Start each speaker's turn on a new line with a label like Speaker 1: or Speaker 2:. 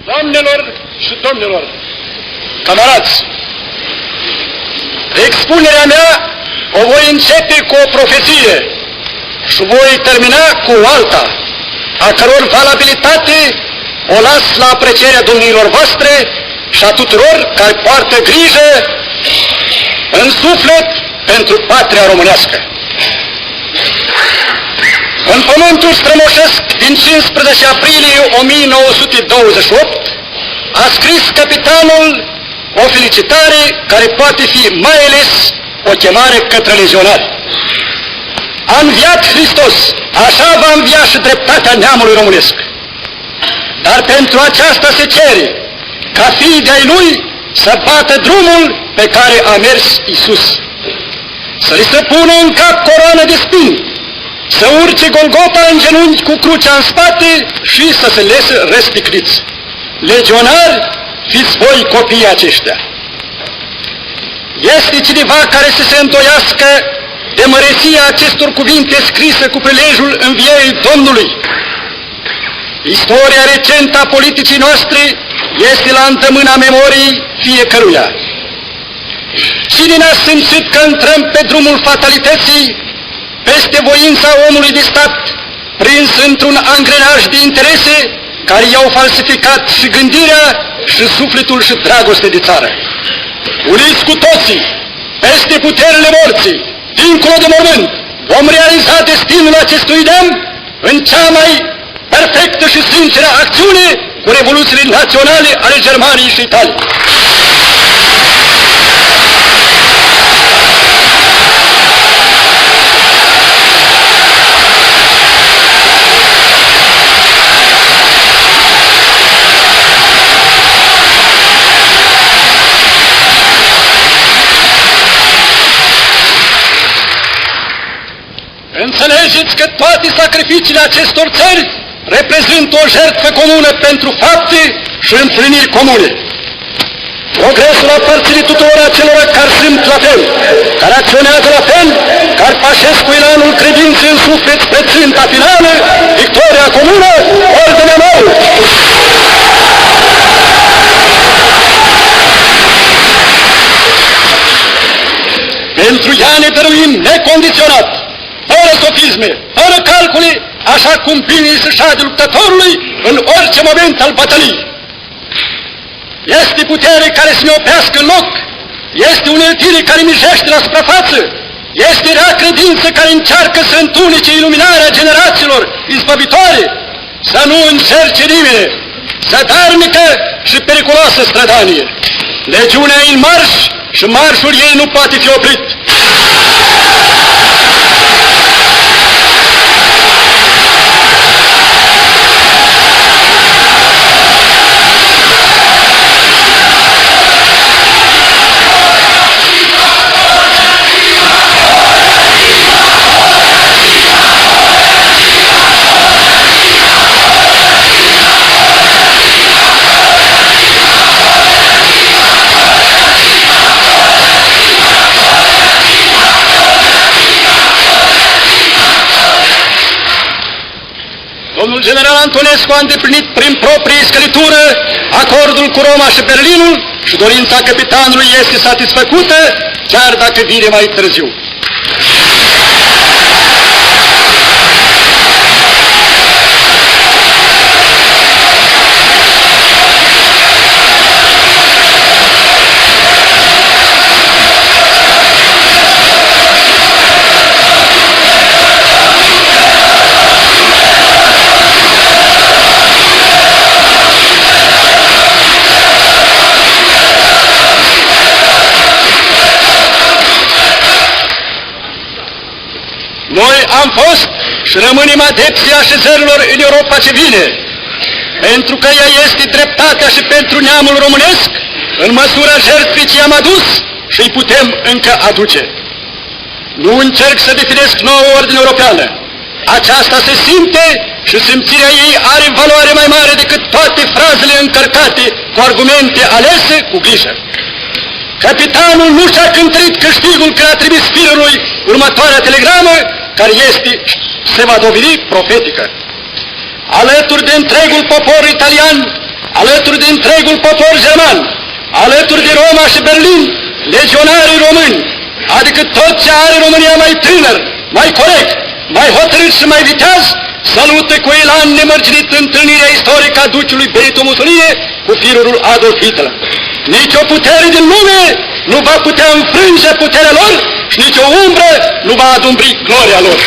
Speaker 1: Doamnelor și domnilor, camarați, expunerea mea o voi începe cu o profeție și voi termina cu alta, a căror valabilitate o las la aprecierea domnilor voastre și a tuturor care poartă grijă în suflet pentru patria românească. În pământul strămoșesc din 15 aprilie 1928 a scris capitanul o felicitare care poate fi mai ales o chemare către legionari. A înviat Hristos, așa va învia și dreptatea neamului românesc. Dar pentru aceasta se cere ca fiii de-ai Lui să bată drumul pe care a mers Iisus, să li se pună în cap coroană de spini, să urce Golgota în genunchi cu crucea în spate și să se lese răsticniți. Legionari, fiți voi copiii aceștia. Este cineva care să se îndoiască de măreția acestor cuvinte scrise cu prilejul învierii Domnului? Istoria recentă a politicii noastre este la îndemâna memoriei fiecăruia. Cine ne-a simțit că intrăm pe drumul fatalității, peste voința omului de stat, prins într-un angrenaj de interese care i-au falsificat și gândirea și sufletul și dragoste de țară? Uniți cu toții, peste puterile morții, dincolo de mormânt, vom realiza destinul acestui neam în cea mai perfectă și sinceră acțiune cu revoluțiile naționale ale Germaniei și Italiei. Înțelegeți că toate sacrificiile acestor țări reprezintă o jertfă comună pentru fapte și împliniri comune. Progresul aparține tuturor acelora care sunt la fel, care acționează la fel, care pășesc cu elanul credinței în suflet spre ținta finală, victoria comună, ordinea nouă. Pentru ea ne dăruim necondiționat, fără sofisme, fără calcule, așa cum bine se șade luptătorului în orice moment al bătăliei. Este putere care să ne oprească în loc, este uneltire care mijește la suprafață, este rea credință care încearcă să întunece iluminarea generațiilor izbăvitoare, să nu încerce nimeni, zădarnică și periculoasă strădanie. Legiunea e în marș și marșul ei nu poate fi oprit. Domnul general Antonescu a îndeplinit prin proprie scălitură acordul cu Roma și Berlinul și dorința capitanului este satisfăcută, chiar dacă vine mai târziu. Noi am fost și rămânem adepții așezărilor în Europa ce vine, pentru că ea este dreptatea și pentru neamul românesc, în măsura jertfii ce am adus și îi putem încă aduce. Nu încerc să definesc nouă ordine europeană. Aceasta se simte și simțirea ei are valoare mai mare decât toate frazele încărcate cu argumente alese cu grijă. Capitanul nu și-a cântărit câștigul când a trimis Führerului următoarea telegramă, care se va dovedi profetică. Alături de întregul popor italian, alături întregul popor german, alături de Roma și Berlin, legionarii români, adică tot ce are România mai tânăr, mai corect, mai hotărât și mai viteaz, salută cu elan nemărginit întâlnirea istorică a ducelui Benito Mussolini cu firul Adolf Hitler. Nici o putere din lume nu va putea înfrânge puterea lor și nici o umbră nu va adumbri gloria lor.